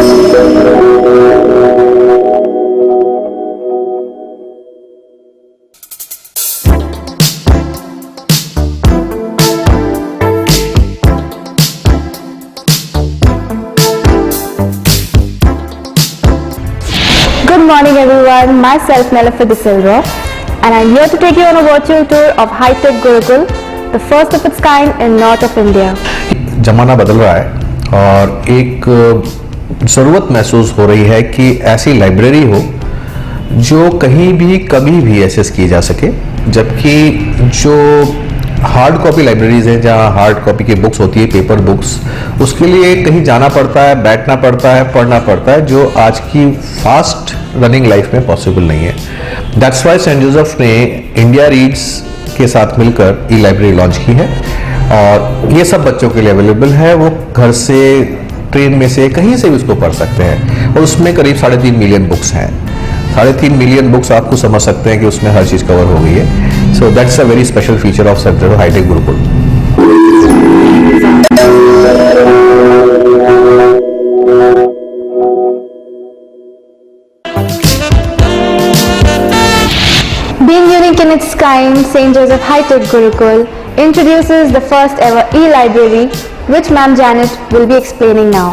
Good morning everyone, myself Nelifer De Silva and I'm here to take you on a virtual tour of High-Tech Gurukul, the first of its kind in north of India. ज़माना बदल रहा है और एक ज़रूरत महसूस हो रही है कि ऐसी लाइब्रेरी हो जो कहीं भी कभी भी एक्सेस की जा सके, जबकि जो हार्ड कॉपी लाइब्रेरीज हैं जहाँ हार्ड कॉपी की बुक्स होती है, पेपर बुक्स, उसके लिए कहीं जाना पड़ता है, बैठना पड़ता है, पढ़ना पड़ता है, जो आज की फास्ट रनिंग लाइफ में पॉसिबल नहीं है। दैट्स वाई सेंट जोसेफ ने इंडिया रीड्स के साथ मिलकर ई लाइब्रेरी लॉन्च की है और ये सब बच्चों के लिए अवेलेबल है। वो घर से, ट्रेन में से, कहीं से भी उसको पढ़ सकते हैं और उसमें करीब 3.5 मिलियन बुक्स हैं। 3.5 मिलियन बुक्स आपको समझ सकते हैं कि उसमें हर चीज़ कवर हो गई है। So that's a very special feature of Saint Joseph high tech gurukul. Being unique in its kind, St. Joseph High-Tech Gurukul introduces the first ever e-library, which Ma'am Janet will be explaining now.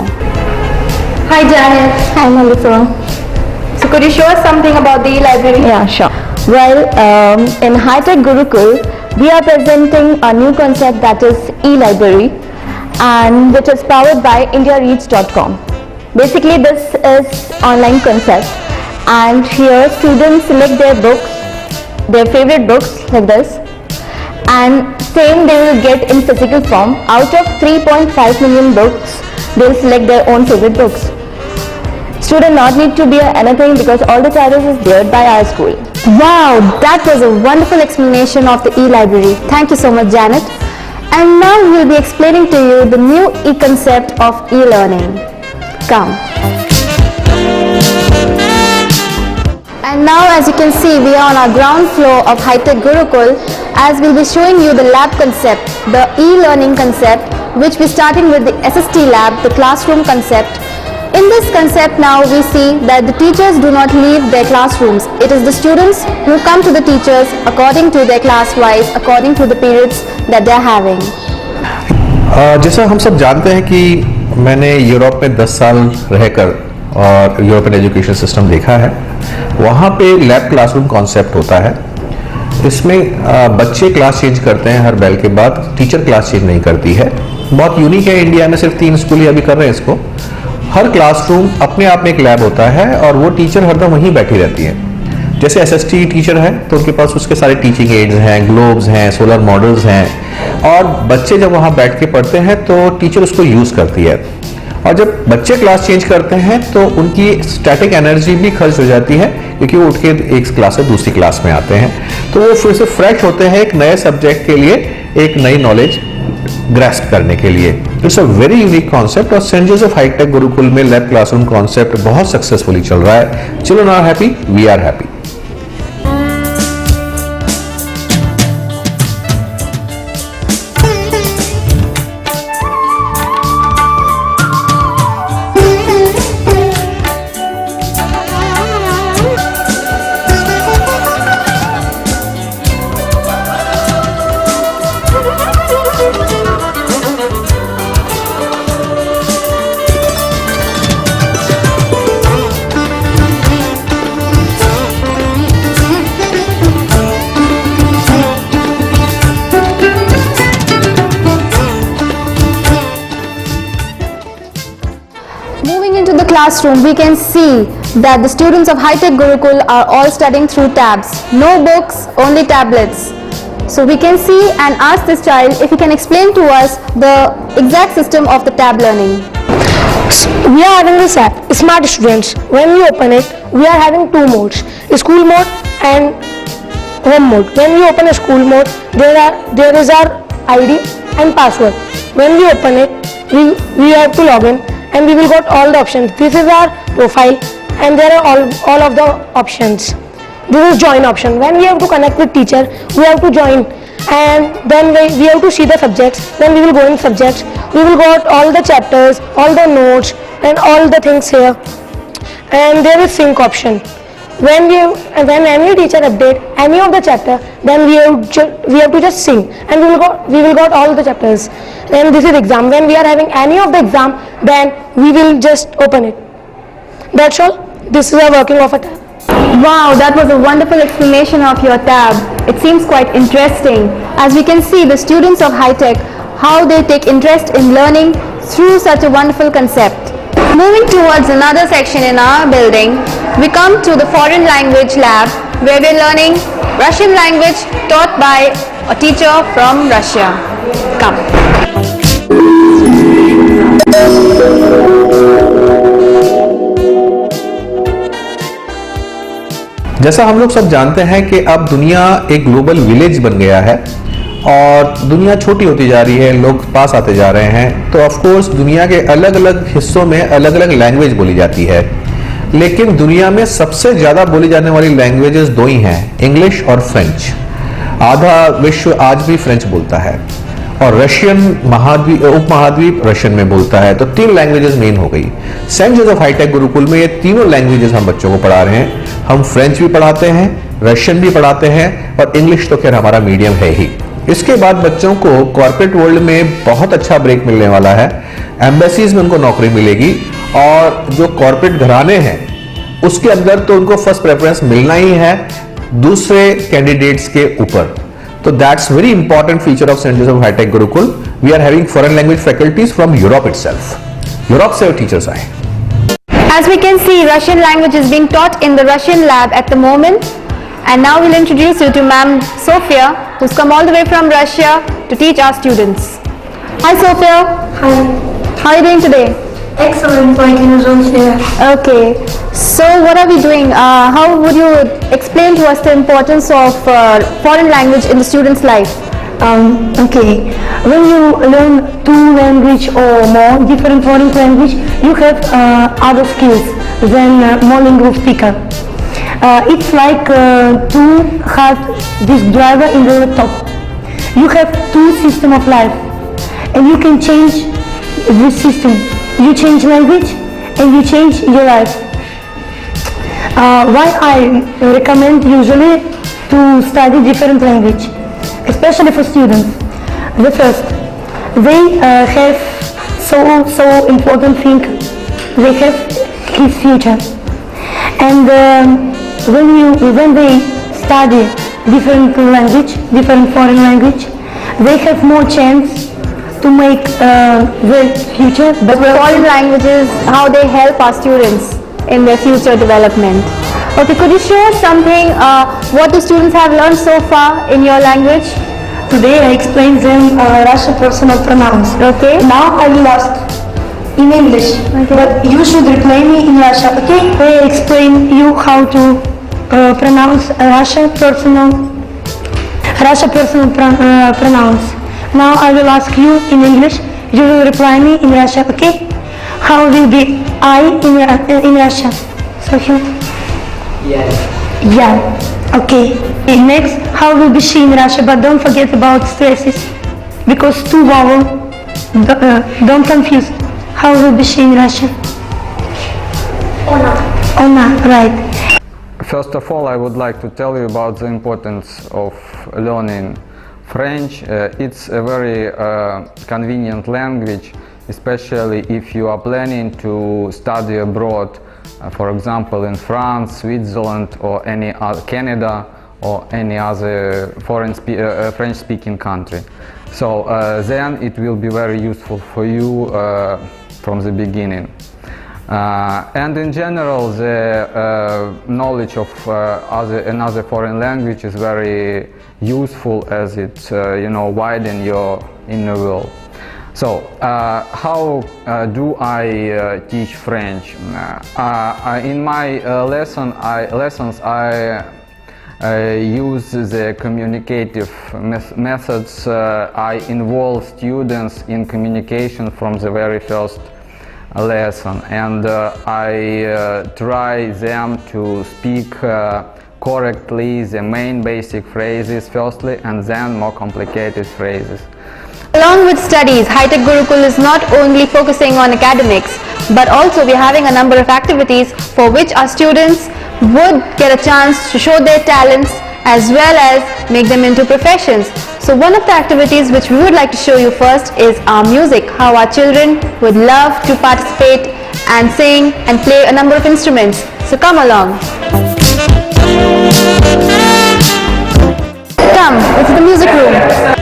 Hi Janet. Hi Nelifer. So could you show us something about the e-library? Yeah, sure. Well, in High-Tech Gurukul, we are presenting a new concept that is e-library, and which is powered by IndiaReads.com. Basically, this is online concept, and here students select their books, their favorite books like this, and same they will get in physical form. Out of 3.5 million books, they will select their own favorite books. Student not need to be anything because all the titles is there by our school. Wow, that was a wonderful explanation of the e-library. Thank you so much, Janet. And now we will be explaining to you the new e-concept of e-learning. Come. And now, as you can see, we are on our ground floor of High-Tech Gurukul, as we'll be showing you the lab concept, the e-learning concept, which we're starting with the SST lab, the classroom concept. In this concept now we see that the teachers do not leave their classrooms. It is the students who come to the teachers according to their class wise, according to the periods that they are having. जैसा हम सब जानते हैं कि मैंने Europe में 10 साल रहकर और यूरोपियन एजुकेशन सिस्टम देखा है। वहाँ पे लैब क्लासरूम कॉन्सेप्ट होता है। इसमें बच्चे क्लास चेंज करते हैं हर बेल के बाद, टीचर क्लास चेंज नहीं करती है। बहुत यूनिक है, इंडिया में सिर्फ 3 स्कूल ही अभी कर रहे हैं इसको। हर क्लासरूम अपने आप में एक लैब होता है और वो टीचर हरदम वहीं बैठी रहती है। जैसे एसएसटी टीचर है तो उनके पास उसके सारे टीचिंग एड्स हैं, ग्लोब्स हैं, सोलर मॉडल्स हैं और बच्चे जब वहाँ बैठ के पढ़ते हैं तो टीचर उसको यूज़ करती है। और जब बच्चे क्लास चेंज करते हैं तो उनकी स्टैटिक एनर्जी भी खर्च हो जाती है, क्योंकि वो उठ के एक क्लास से दूसरी क्लास में आते हैं, तो वो फिर से फ्रेश होते हैं एक नए सब्जेक्ट के लिए, एक नई नॉलेज ग्रैस्प करने के लिए। It's a very unique concept और सेंट जोसेफ हाई-टेक गुरुकुल में लैब क्लासरूम कॉन्सेप्ट बहुत सक्सेसफुली चल रहा है। Children are happy, we are happy. Classroom, we can see that the students of High-Tech Gurukul are all studying through tabs. No books, only tablets. So we can see and ask this child if he can explain to us the exact system of the tab learning. We are having this app, Smart Students. When we open it, we are having 2 modes, school mode and home mode. When we open a school mode, there is our ID and password. When we open it, we have to log in. And we will got all the options. This is our profile and there are all of the options. This is join option. When we have to connect with teacher, we have to join and then we have to see the subjects. Then we will go in subjects. We will got all the chapters, all the notes, and all the things here. And there is sync option. When any teacher update any of the chapter, then we have to just sing, and we will got all the chapters. And this is exam. When we are having any of the exam, then we will just open it. That's all. This is a working of a tab. Wow, that was a wonderful explanation of your tab. It seems quite interesting. As we can see, the students of Hi-Tech, how they take interest in learning through such a wonderful concept. Moving towards another section in our building, we come to the foreign language lab, where we're learning Russian language taught by a teacher from Russia. Come. जैसा हम लोग सब जानते हैं कि अब दुनिया एक ग्लोबल विलेज बन गया है और दुनिया छोटी होती जा रही है, लोग पास आते जा रहे हैं, तो ऑफ कोर्स दुनिया के अलग अलग हिस्सों में अलग अलग लैंग्वेज बोली जाती है। लेकिन दुनिया में सबसे ज़्यादा बोली जाने वाली लैंग्वेजेस दो ही हैं, इंग्लिश और फ्रेंच। आधा विश्व आज भी फ्रेंच बोलता है और रशियन उपमहाद्वीप रशियन में बोलता है, तो तीन लैंग्वेजेस मेन हो गई। सेंट जोसेफ हाईटेक गुरुकुल में ये तीनों लैंग्वेजेस हम बच्चों को पढ़ा रहे हैं। हम फ्रेंच भी पढ़ाते हैं, रशियन भी पढ़ाते हैं और इंग्लिश तो खैर हमारा मीडियम है ही। इसके बाद बच्चों को कॉर्पोरेट वर्ल्ड में बहुत अच्छा ब्रेक मिलने वाला है, एम्बेसीज में उनको नौकरी मिलेगी और जो कॉर्पोरेट घराने हैं उसके अंदर तो उनको फर्स्ट प्रेफरेंस मिलना ही है दूसरे कैंडिडेट्स के ऊपर। तो that's very important feature of Saint Joseph high tech gurukul. We are having foreign language faculties from Europe itself. Europe से टीचर्स आए। As we can see, Russian language is being taught in the Russian lab at the moment. And now we'll introduce you to Ma'am Sofia, who's come all the way from Russia to teach our students. Hi Sofia. Hi. How are you doing today? Excellent. My name is Sofia. Okay. So what are we doing? How would you explain to us the importance of foreign language in the student's life? Okay. When you learn two language or more different foreign language, you have other skills than monolingual speaker. It's like to have this driver in the laptop. You have two system of life, and you can change this system. You change language, and you change your life. Why I recommend usually to study different language, especially for students. The first, they have so important thing. They have his future, and when they study different language, different foreign language, they have more chance to make their future. But foreign languages, how they help our students in their future development. Okay, could you show us something, what the students have learned so far in your language? Today I explain them Russian personal pronouns. Okay. Now I will ask in English, but you should reply me in Russian. Okay? I explain you how to pronounce Russian personal pronouns. Now I will ask you in English. You will reply me in Russian. Okay? How will be I in Russian? So you. Yeah. Okay. Next, how will be she in Russia? But don't forget about stresses, because two vowel. Don't confuse. How will be she in Russian? Ona, right. First of all, I would like to tell you about the importance of learning French. It's a very convenient language, especially if you are planning to study abroad, for example in France, Switzerland, or any other, Canada, or any other French-speaking country. So then it will be very useful for you from the beginning. And in general, the knowledge of another foreign language is very useful, as it widen your inner world. So how do I teach French? In my lessons I use the communicative methods. I involve students in communication from the very first lesson, and I try them to speak correctly the main basic phrases firstly and then more complicated phrases. Along with studies, High-Tech Gurukul is not only focusing on academics, but also we are having a number of activities for which our students would get a chance to show their talents as well as make them into professions. So one of the activities which we would like to show you first is our music, how our children would love to participate and sing and play a number of instruments. So come along. Come, this is the music room.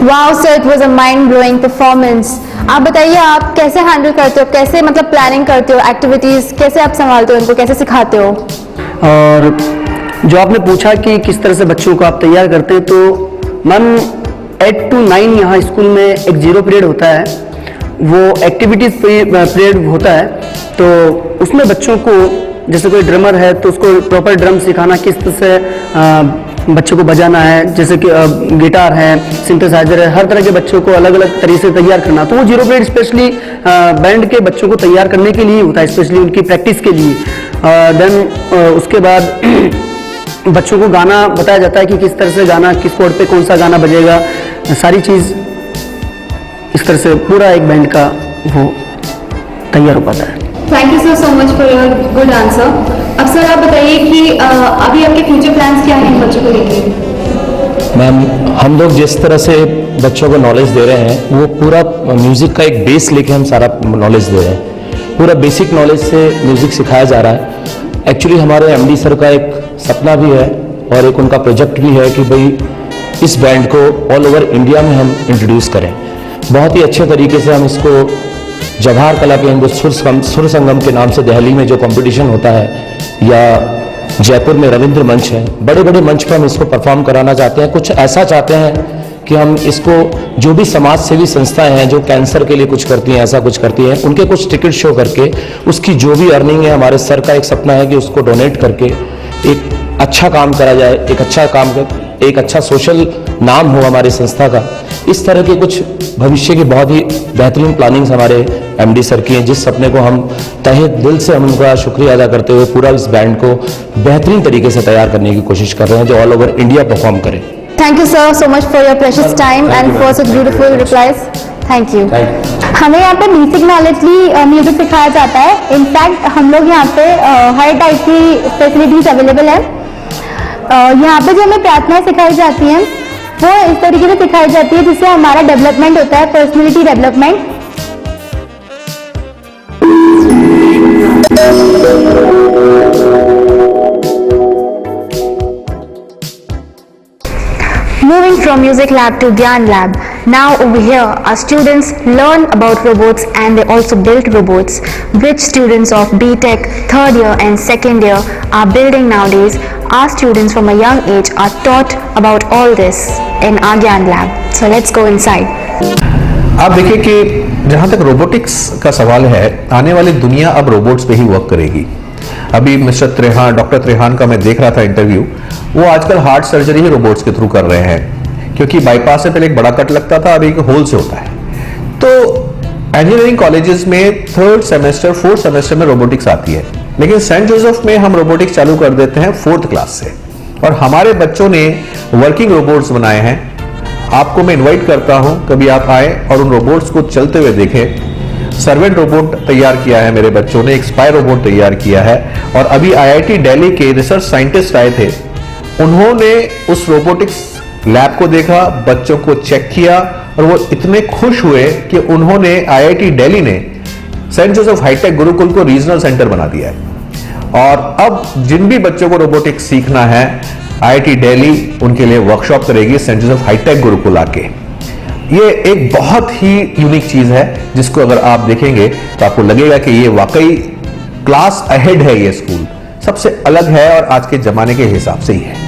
Wow sir, it was a mind-blowing performance. आप बताइए आप कैसे handle करते हो, कैसे मतलब planning करते हो एक्टिविटीज़, कैसे आप संभालते हो इनको, कैसे सिखाते हो? और जो आपने पूछा कि किस तरह से बच्चों को आप तैयार करते हैं, तो मैम 8 to 9 यहाँ स्कूल में एक 0 पीरियड होता है, वो एक्टिविटीज़ पीरियड होता है। तो उसमें बच्चों को जैसे कोई ड्रमर है तो उसको प्रॉपर ड्रम सिखाना, किस तरह से बच्चों को बजाना है, जैसे कि गिटार है, सिंथेसाइजर है, हर तरह के बच्चों को अलग अलग तरीके से तैयार करना। तो वो 0 पीरियड स्पेशली बैंड के बच्चों को तैयार करने के लिए होता है, स्पेशली उनकी प्रैक्टिस के लिए। देन उसके बाद बच्चों को गाना बताया जाता है कि किस तरह से गाना, किस कोड पे कौन सा गाना बजेगा, सारी चीज़ इस तरह से पूरा एक बैंड का वो तैयार हो पाता है। Thank you so much for your good answer. अब सर आप बताइए कि अभी आपके फ्यूचर प्लान्स क्या हैं बच्चों को लेके? मैम, हम लोग जिस तरह से बच्चों को नॉलेज दे रहे हैं वो पूरा म्यूज़िक का एक बेस लेके हम सारा नॉलेज दे रहे हैं। पूरा बेसिक नॉलेज से म्यूज़िक सिखाया जा रहा है। एक्चुअली हमारे एमडी सर का एक सपना भी है और एक उनका प्रोजेक्ट भी है कि भाई इस बैंड को ऑल ओवर इंडिया में हम इंट्रोड्यूस करें। बहुत ही अच्छे तरीके से हम इसको जवाहर कला केंद्र सुर संगम के नाम से दिल्ली में जो कंपटीशन होता है, या जयपुर में रविंद्र मंच है, बड़े बड़े मंच पर हम इसको परफॉर्म कराना चाहते हैं। कुछ ऐसा चाहते हैं कि हम इसको जो भी समाज सेवी संस्थाएं हैं जो कैंसर के लिए कुछ करती हैं, ऐसा कुछ करती हैं, उनके कुछ टिकट शो करके उसकी जो भी अर्निंग है, हमारे सर का एक सपना है कि उसको डोनेट करके एक अच्छा काम करा जाए, एक अच्छा सोशल नाम हो हमारी संस्था का। इस तरह के कुछ भविष्य की बहुत ही बेहतरीन प्लानिंग्स हमारे एमडी सर की हैं, जिस सपने को हम तहे दिल से हम उनका शुक्रिया अदा करते हुए पूरा इस बैंड को बेहतरीन तरीके से तैयार करने की कोशिश कर रहे हैं जो ऑल ओवर इंडिया परफॉर्म करे। Thank you sir so much for your precious time and for such beautiful replies. Thank you. हमें यहाँ पे बेसिक नॉलेजली म्यूजिक सिखाया जाता है। इनफैक्ट हम लोग यहाँ पे हर टाइप की फैसिलिटीज अवेलेबल है। यहाँ पे जो हमें प्रार्थनाएं सिखाई जाती हैं वो इस तरीके से सिखाई जाती है जिससे हमारा डेवलपमेंट होता है, personality development. Moving from music lab to Gyan lab. Now over here our students learn about robots and they also build robots, which students of BTech 3rd year and 2nd year are building nowadays. Our students from a young age are taught about all this in our Gyan lab. So let's go inside. आप देखिए कि जहाँ तक robotics का सवाल है, आने वाली दुनिया अब रोबोट्स पे ही वर्क करेगी। अभी मिस्टर त्रेहान, डॉक्टर त्रेहान का मैं देख रहा था इंटरव्यू, वो आजकल हार्ट सर्जरी ही रोबोट्स के थ्रू कर रहे हैं, क्योंकि बाईपास से पहले एक बड़ा कट लगता था, अभी एक होल से होता है। तो इंजीनियरिंग कॉलेजेस में 3rd सेमेस्टर 4th सेमेस्टर में रोबोटिक्स आती है, लेकिन सेंट जोसेफ में हम रोबोटिक्स चालू कर देते हैं 4th क्लास से, और हमारे बच्चों ने वर्किंग रोबोट्स बनाए हैं। आपको मैं इनवाइट करता हूं, कभी आप आए और उन रोबोट्स को चलते हुए देखें। सर्वेंट रोबोट तैयार किया है मेरे बच्चों ने, एक स्पाई रोबोट तैयार किया है, और अभी आईआईटी दिल्ली के रिसर्च साइंटिस्ट आए थे, उन्होंने उस रोबोटिक्स लैब को देखा, बच्चों को चेक किया, और वो इतने खुश हुए कि उन्होंने आईआईटी दिल्ली ने सेंट जोसेफ हाईटेक गुरुकुल को रीजनल सेंटर बना दिया है। और अब जिन भी बच्चों को रोबोटिक्स सीखना है, आईआईटी दिल्ली उनके लिए वर्कशॉप करेगी सेंट जोसेफ हाईटेक गुरुकुल आके। ये एक बहुत ही यूनिक चीज है, जिसको अगर आप देखेंगे तो आपको लगेगा कि ये वाकई क्लास अहेड है, ये स्कूल सबसे अलग है और आज के जमाने के हिसाब से ही है।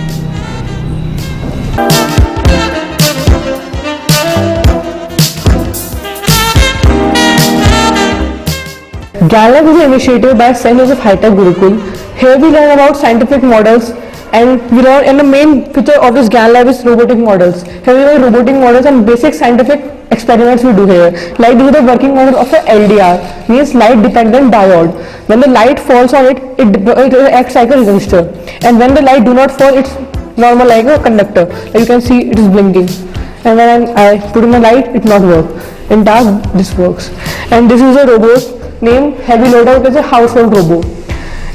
GANLab is an initiative by St. Joseph High-Tech Gurukul. Here we learn about scientific models, and we learn, and the main feature of this GANLab is robotic models. Here we learn robotic models and basic scientific experiments we do here. Like this is the working model of a LDR, means light dependent diode. When the light falls on it, it acts like a resistor, and when the light do not fall, it's normal like a conductor. Like you can see, it is blinking. And when I put in the light, it not work. In dark, this works. And this is a robot named Heavy Loader. It is a household robot.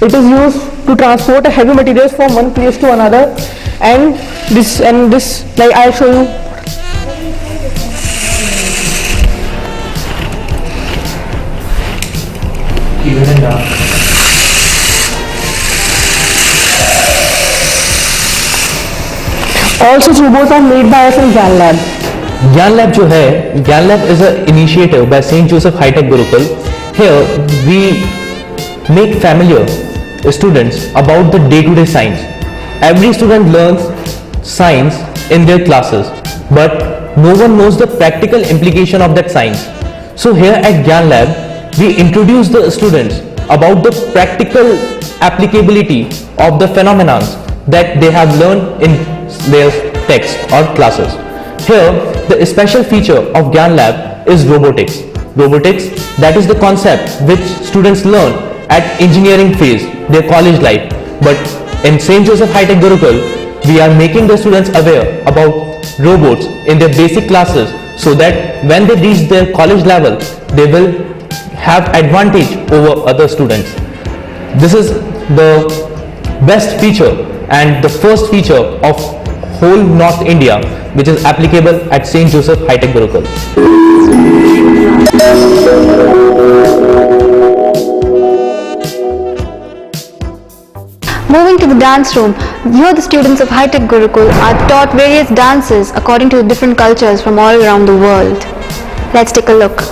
It is used to transport heavy materials from one place to another, and this like I'll show you. All such robots are made by us in GANLab. GANLab जो है, GANLab is an initiative by St. Joseph High-Tech Gurukul. Here we make familiar students about the day-to-day science. Every student learns science in their classes, but no one knows the practical implication of that science. So here at GANLab, we introduce the students about the practical applicability of the phenomena that they have learned in their text or classes. Here, the special feature of GANLab is robotics. Robotics, that is the concept which students learn at engineering phase, their college life. But in St. Joseph High-Tech Gurukul, we are making the students aware about robots in their basic classes, so that when they reach their college level, they will have advantage over other students. This is the best feature and the first feature of whole North India, which is applicable at St. Joseph High-Tech Gurukul. Moving to the dance room, here the students of High-Tech Gurukul are taught various dances according to the different cultures from all around the world. Let's take a look.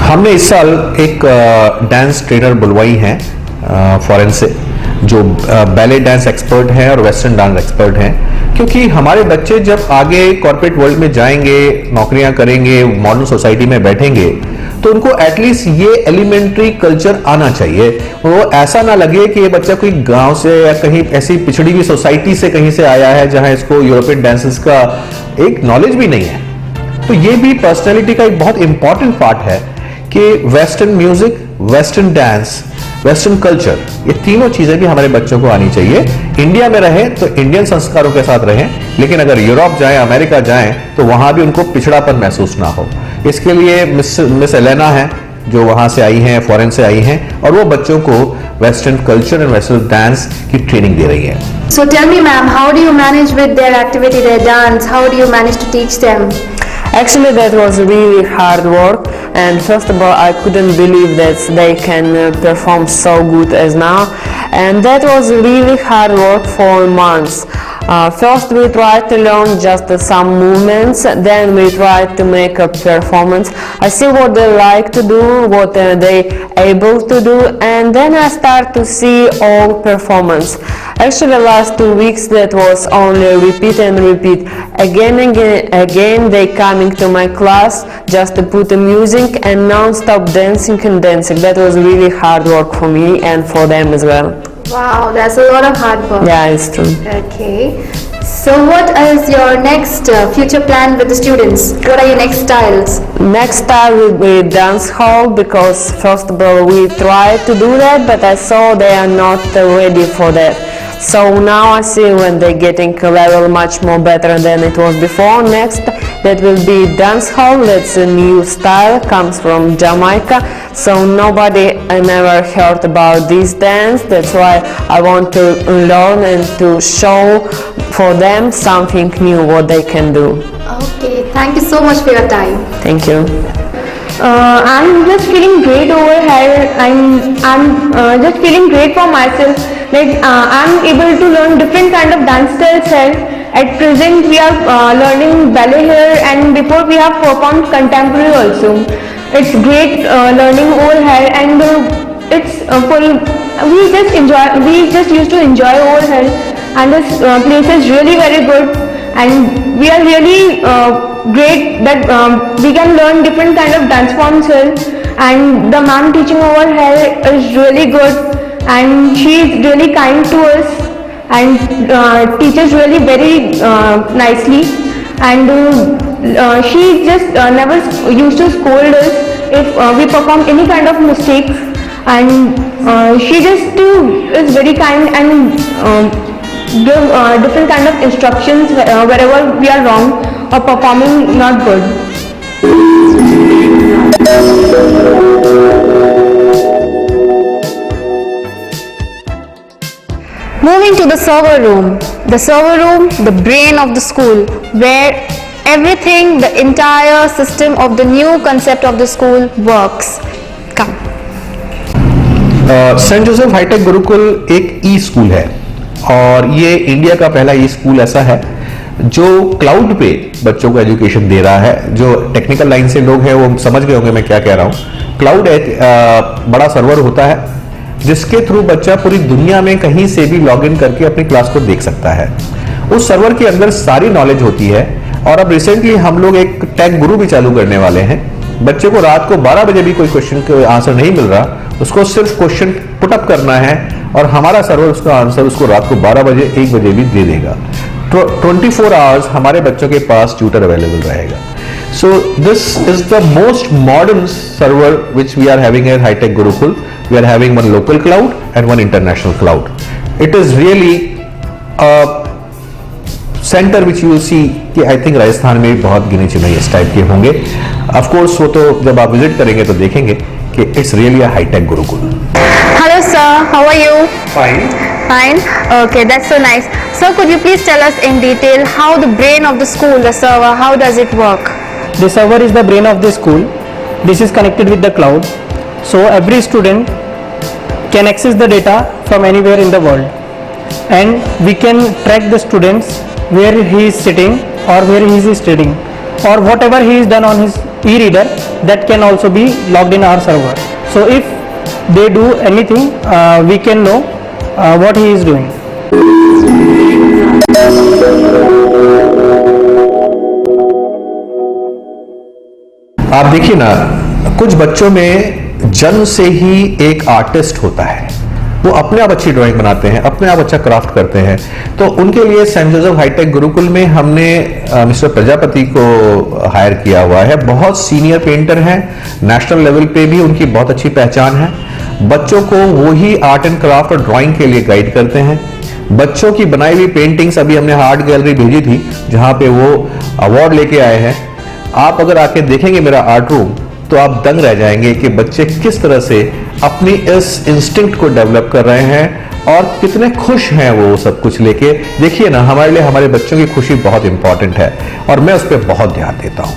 हमने इस साल एक dance trainer बुलवाई हैं foreign से, जो ballet dance expert हैं और western dance expert हैं, क्योंकि हमारे बच्चे जब आगे कॉर्पोरेट वर्ल्ड में जाएंगे, नौकरियां करेंगे, मॉडर्न सोसाइटी में बैठेंगे, तो उनको एटलीस्ट ये एलिमेंट्री कल्चर आना चाहिए। वो ऐसा ना लगे कि ये बच्चा कोई गांव से या कहीं ऐसी पिछड़ी हुई सोसाइटी से कहीं से आया है जहां इसको यूरोपियन डांसेस का एक नॉलेज भी नहीं है। तो ये भी पर्सनैलिटी का एक बहुत इंपॉर्टेंट पार्ट है कि western music, western dance, western culture, ये तीनों चीजें भी हमारे बच्चों को आनी चाहिए। इंडिया में रहें तो इंडियन संस्कारों के साथ रहें, लेकिन अगर यूरोप जाएं, अमेरिका जाएं, तो वहां भी उनको पिछड़ापन महसूस ना हो। इसके लिए मिस एलेना है, जो वहां से आई हैं, फॉरेन से आई हैं, और वो बच्चों को western culture and western dance की ट्रेनिंग दे रही है। So tell me, ma'am, how do you manage with their activity, their dance? How do you manage to teach them? Actually, that was really hard work, and first of all, I couldn't believe that they can perform so good as now, and that was really hard work for months. First we try to learn just some movements, then we try to make a performance. I see what they like to do, what they able to do, and then I start to see all performance. Actually last 2 weeks that was only repeat and repeat. Again they coming to my class just to put the music and non-stop dancing and dancing. That was really hard work for me and for them as well. Wow, that's a lot of hard work. Yeah, it's true. Okay. So what is your next future plan with the students? What are your next styles? Next style will be dance hall, because first of all we tried to do that, but I saw they are not ready for that. So now I see when they're getting a level much more better than it was before. Next, that will be dance hall. That's a new style, comes from Jamaica. So nobody never heard about this dance. That's why I want to learn and to show for them something new what they can do. Okay, thank you so much for your time. Thank you. I'm just feeling great over here. I'm just feeling great for myself. Like I'm able to learn different kind of dance styles here. At present, we are learning ballet here, and before we have performed contemporary also. It's great learning over here, and it's full. We just used to enjoy over here, and this place is really very good, and we are really great that we can learn different kind of dance forms here, and the ma'am teaching over here is really good, and she is really kind to us and teaches really very nicely, and she just never used to scold us if we perform any kind of mistakes, and she just is very kind and give different kind of instructions wherever we are wrong or performing not good. Moving to the server room. The server room, the brain of the school, where everything, the entire system of the new concept of the school works. Come. Saint Joseph high tech gurukul एक e school है, और ये India का पहला ई school ऐसा है जो cloud पे बच्चों को एजुकेशन दे रहा है। जो टेक्निकल लाइन से लोग हैं वो समझ गए होंगे मैं क्या कह रहा हूँ। क्लाउड एक बड़ा सर्वर होता है जिसके थ्रू बच्चा पूरी दुनिया में कहीं से भी लॉग इन करके अपनी क्लास को देख सकता है। उस सर्वर के अंदर सारी नॉलेज होती है, और अब रिसेंटली हम लोग एक टेक गुरु भी चालू करने वाले हैं। बच्चे को रात को 12 बजे भी कोई क्वेश्चन का आंसर नहीं मिल रहा, उसको सिर्फ क्वेश्चन पुटअप करना है और हमारा सर्वर उसका आंसर उसको रात को 12 बजे 1 बजे भी दे देगा। 24 आवर्स हमारे बच्चों के पास ट्यूटर अवेलेबल रहेगा। So this is the most modern server which we are having at High Tech Gurukul. We are having one local cloud and one international cloud. It is really a center which you will see कि I think Rajasthan में बहुत गिने चुने इस type के होंगे। Of course वो तो जब आप विजिट करेंगे तो देखेंगे कि it's really a high tech Gurukul. Hello sir, how are you? Fine. Fine. Okay, that's so nice. Sir, could you please tell us in detail how the brain of the school, the server, how does it work? The server is the brain of the school. This is connected with the cloud, so every student can access the data from anywhere in the world, and we can track the students where he is sitting or where he is studying, or whatever he is done on his e-reader, that can also be logged in our server. So if they do anything, we can know what he is doing. आप देखिए ना, कुछ बच्चों में जन्म से ही एक artist होता है, वो अपने आप अच्छी ड्राइंग बनाते हैं, अपने आप अच्छा क्राफ्ट करते हैं। तो उनके लिए सेंट जोसेफ हाईटेक गुरुकुल में हमने मिस्टर प्रजापति को हायर किया हुआ है। बहुत सीनियर पेंटर हैं, नेशनल लेवल पे भी उनकी बहुत अच्छी पहचान है। बच्चों को वो ही आर्ट एंड क्राफ्ट और ड्राइंग के लिए गाइड करते हैं। बच्चों की बनाई हुई पेंटिंग्स अभी हमने आर्ट गैलरी भेजी थी जहां पे वो अवार्ड लेके आए हैं। आप अगर आके देखेंगे मेरा आर्ट रूम तो आप दंग रह जाएंगे कि बच्चे किस तरह से अपनी इस इंस्टिंक्ट को डेवलप कर रहे हैं और कितने खुश हैं वो सब कुछ लेके। देखिए ना, हमारे लिए हमारे बच्चों की खुशी बहुत इंपॉर्टेंट है और मैं उस पर बहुत ध्यान देता हूं।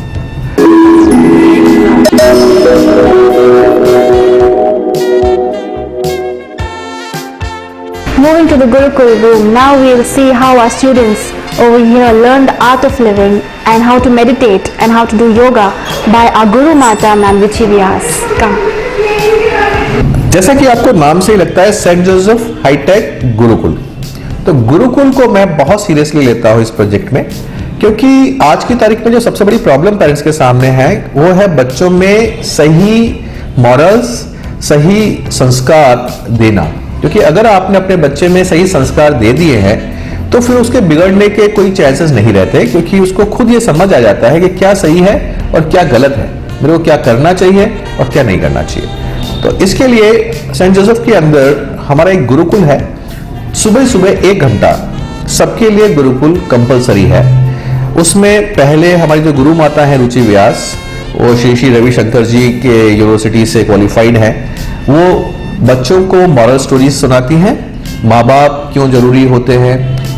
moving to the Gurukul room, now we will see how our students over here learn the art of living and how to meditate and how to do yoga by our Guru Mata Ma'am Ruchi Vyas. Come. जैसा कि आपको नाम से ही लगता है Saint Joseph high tech Gurukul, तो गुरुकुल को मैं बहुत सीरियसली लेता हूँ इस प्रोजेक्ट में, क्योंकि आज की तारीख में जो सबसे बड़ी प्रॉब्लम पेरेंट्स के सामने है वो है बच्चों में सही मॉरल्स, सही संस्कार देना। क्योंकि अगर आपने अपने बच्चे में सही संस्कार दे दिए हैं तो फिर उसके बिगड़ने के कोई चांसेस नहीं रहते, क्योंकि उसको खुद ये समझ आ जाता है कि क्या सही है और क्या गलत है, मेरे को क्या करना चाहिए और क्या नहीं करना चाहिए। तो इसके लिए सेंट जोसेफ के अंदर हमारा एक गुरुकुल है, सुबह सुबह 1 घंटा सबके लिए गुरुकुल कंपलसरी है। उसमें पहले हमारी जो गुरु माता है रुचि व्यास, वो श्री श्री रविशंकर जी के यूनिवर्सिटी से क्वालिफाइड है, वो बच्चों को मॉरल स्टोरीज सुनाती हैं, माँ बाप क्यों जरूरी होते हैं,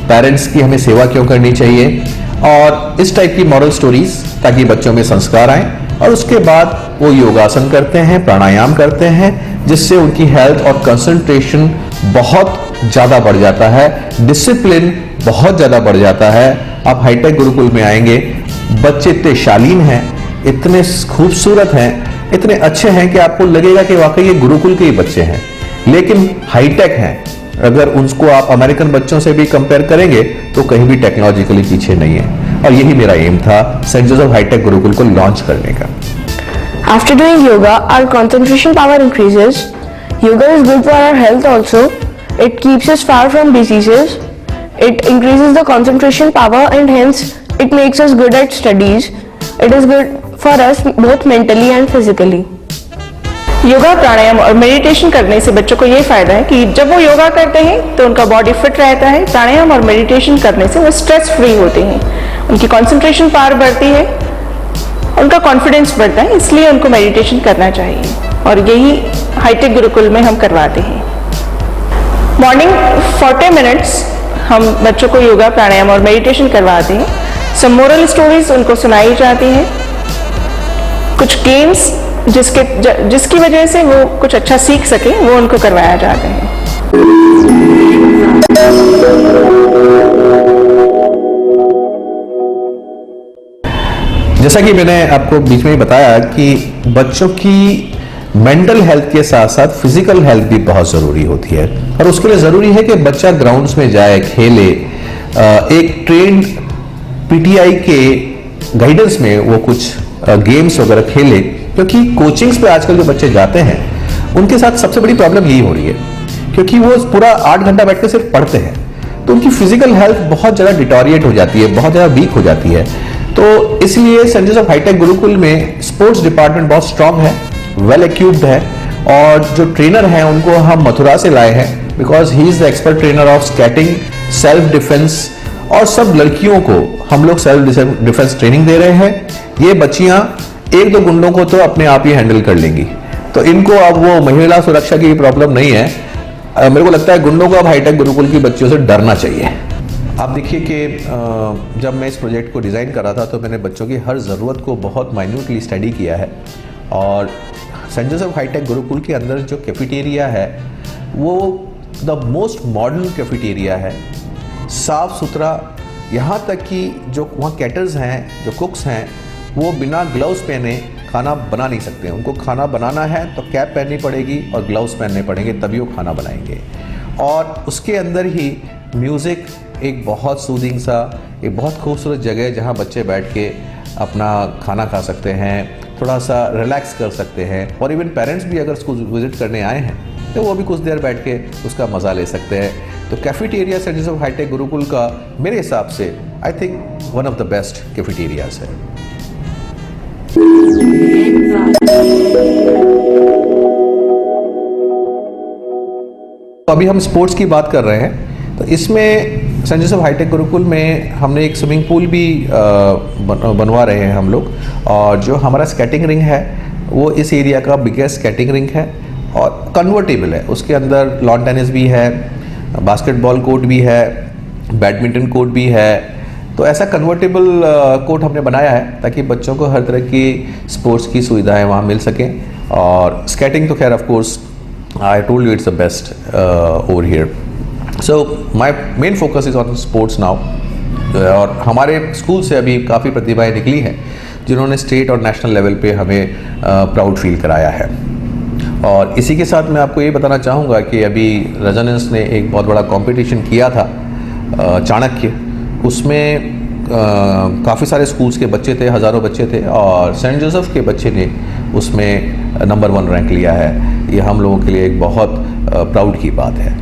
पेरेंट्स की हमें सेवा क्यों करनी चाहिए, और इस टाइप की मॉरल स्टोरीज, ताकि बच्चों में संस्कार आए। और उसके बाद वो योगासन करते हैं, प्राणायाम करते हैं, जिससे उनकी हेल्थ और कंसंट्रेशन बहुत ज़्यादा बढ़ जाता है, डिसिप्लिन बहुत ज़्यादा बढ़ जाता है। आप हाईटेक गुरुकुल में आएंगे, बच्चे इतने शालीन हैं, इतने खूबसूरत हैं, इतने अच्छे हैं कि आपको लगेगा कि वाकई ये गुरुकुल के ही बच्चे हैं, लेकिन हाईटेक हैं। अगर उसको आप अमेरिकन बच्चों से भी कंपेयर करेंगे तो कहीं भी टेक्नोलॉजिकली पीछे नहीं है। और यही मेरा एम था सेंट जोसेफ हाईटेक गुरुकुल को लॉन्च करने का। After doing yoga, our concentration power increases. Yoga is good for our health also. It keeps us far from diseases. It increases the concentration power and hence it makes us good at studies. It is good for us both mentally and physically. Yoga, प्राणायाम और meditation करने से बच्चों को ये फायदा है कि जब वो योगा करते हैं तो उनका बॉडी फिट रहता है। प्राणायाम और मेडिटेशन करने से वो स्ट्रेस फ्री होते हैं, उनकी कंसंट्रेशन पावर बढ़ती है, उनका कॉन्फिडेंस बढ़ता है, इसलिए उनको मेडिटेशन करना चाहिए और यही हाईटेक गुरुकुल में हम करवाते हैं। मॉर्निंग 40 मिनट्स हम बच्चों को योगा, प्राणायाम और मेडिटेशन करवाते हैं। सब मोरल स्टोरीज उनको सुनाई जाती हैं, कुछ गेम्स जिसकी वजह से वो कुछ अच्छा सीख सके वो उनको करवाया जाता है। जैसा कि मैंने आपको बीच में ही बताया कि बच्चों की मेंटल हेल्थ के साथ साथ फिजिकल हेल्थ भी बहुत जरूरी होती है, और उसके लिए जरूरी है कि बच्चा ग्राउंड्स में जाए, खेले, एक ट्रेन्ड पीटीआई के गाइडेंस में वो कुछ गेम्स वगैरह खेले। क्योंकि कोचिंग्स पे आजकल जो बच्चे जाते हैं उनके साथ सबसे बड़ी प्रॉब्लम यही हो रही है, क्योंकि वो पूरा 8 घंटा बैठ के सिर्फ पढ़ते हैं, तो उनकी फिजिकल हेल्थ बहुत ज़्यादा डिटोरिएट हो जाती है, बहुत ज़्यादा वीक हो जाती है। तो इसलिए सेंट जोसेफ हाईटेक गुरुकुल में स्पोर्ट्स डिपार्टमेंट बहुत स्ट्रांग है, वेल इक्विप्ड है, और जो ट्रेनर हैं उनको हम मथुरा से लाए हैं, because he is the expert trainer of skating, self defence, और सब लड़कियों को हम लोग सेल्फ डिफेंस ट्रेनिंग दे रहे हैं। ये बच्चियां 1-2 गुंडों को तो अपने आप ही हैंडल कर लेंगी, तो इनको अब वो महिला सुरक्षा की प्रॉब्लम नहीं है। मेरे को लगता है गुंडों को अब हाईटेक गुरुकुल की बच्चियों से डरना चाहिए। आप देखिए कि जब मैं इस प्रोजेक्ट को डिज़ाइन कर रहा था तो मैंने बच्चों की हर ज़रूरत को बहुत माइन्यूटली स्टडी किया है, और सेंट जोसेफ हाईटेक गुरुकुल के अंदर जो कैफेटेरिया है वो द मोस्ट मॉडर्न कैफेटेरिया है, साफ़ सुथरा, यहाँ तक कि जो वहाँ कैटर्स हैं, जो कुक्स हैं, वो बिना ग्लव्स पहने खाना बना नहीं सकते। उनको खाना बनाना है तो कैप पहननी पड़ेगी और ग्लव्स पहनने पड़ेंगे, तभी वो खाना बनाएंगे। और उसके अंदर ही म्यूज़िक, एक बहुत सूदिंग सा, एक बहुत खूबसूरत जगह है जहाँ बच्चे बैठ के अपना खाना खा सकते हैं, थोड़ा सा रिलैक्स कर सकते हैं, और इवन पेरेंट्स भी अगर स्कूल विजिट करने आए हैं तो वो भी कुछ देर बैठ के उसका मज़ा ले सकते हैं। तो cafeteria Saint Joseph high tech gurukul का मेरे हिसाब से I think one of the best cafeterias है। अभी हम स्पोर्ट्स की बात कर रहे हैं, तो इसमें सेंट जोसेफ हाईटेक गुरुकुल में हमने एक स्विमिंग पूल भी बनवा रहे हैं हम लोग, और जो हमारा स्केटिंग रिंग है वो इस एरिया का बिगेस्ट स्केटिंग रिंग है और कन्वर्टेबल है। उसके अंदर लॉन टेनिस भी है, बास्केटबॉल कोर्ट भी है, बैडमिंटन कोर्ट भी है। तो ऐसा कन्वर्टेबल कोर्ट हमने बनाया है ताकि बच्चों को हर तरह की स्पोर्ट्स की सुविधाएं वहाँ मिल सकें। और स्केटिंग तो खैर of course I told you it's the best over here. So my main focus is on sports now. और हमारे स्कूल से अभी काफ़ी प्रतिभाएं निकली हैं जिन्होंने स्टेट और नेशनल लेवल पे हमें प्राउड फील कराया है। और इसी के साथ मैं आपको ये बताना चाहूँगा कि अभी रेजोनेंस ने एक बहुत बड़ा कंपटीशन किया था चाणक्य, उसमें काफ़ी सारे स्कूल्स के बच्चे थे, हज़ारों बच्चे थे, और सेंट जोसेफ के बच्चे ने उसमें नंबर 1 रैंक लिया है। ये हम लोगों के लिए एक बहुत प्राउड की बात है।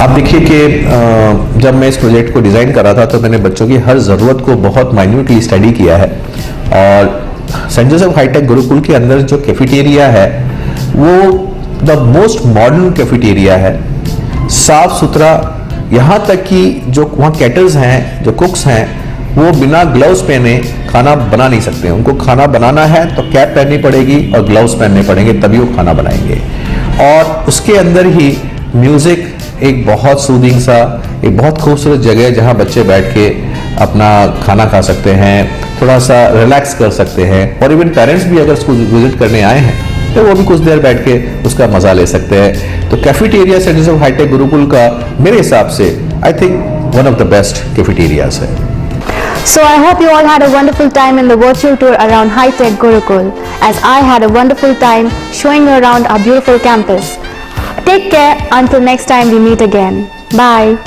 आप देखिए कि जब मैं इस प्रोजेक्ट को डिज़ाइन कर रहा था तो मैंने बच्चों की हर ज़रूरत को बहुत माइन्यूटली स्टडी किया है। और सेंट जोसेफ हाईटेक गुरुकुल के अंदर जो कैफेटेरिया है वो द मोस्ट मॉडर्न कैफेटेरिया है, साफ सुथरा, यहाँ तक कि जो वहाँ कैटर्स हैं, जो कुक्स हैं, वो बिना ग्लव्स पहने खाना बना नहीं सकते। उनको खाना बनाना है तो कैप पहननी पड़ेगी और ग्लव्स पहनने पड़ेंगे, तभी वो खाना बनाएंगे। और उसके अंदर ही म्यूज़िक एक बहुत सूदिंग सा, एक बहुत खूबसूरत जगह है जहाँ बच्चे बैठ के अपना खाना खा सकते हैं, थोड़ा सा रिलैक्स कर सकते हैं। और इवन पेरेंट्स भी अगर स्कूल विजिट करने आए हैं तो वो भी कुछ देर बैठ के उसका मज़ा ले सकते हैं। तो cafeteria Saint Joseph high tech gurukul का मेरे हिसाब से I think one of the best cafeterias है। So I hope you all had a wonderful time in the virtual tour around High Tech Gurukul, as I had a wonderful time showing you around our beautiful campus. Take care until next time we meet again. Bye.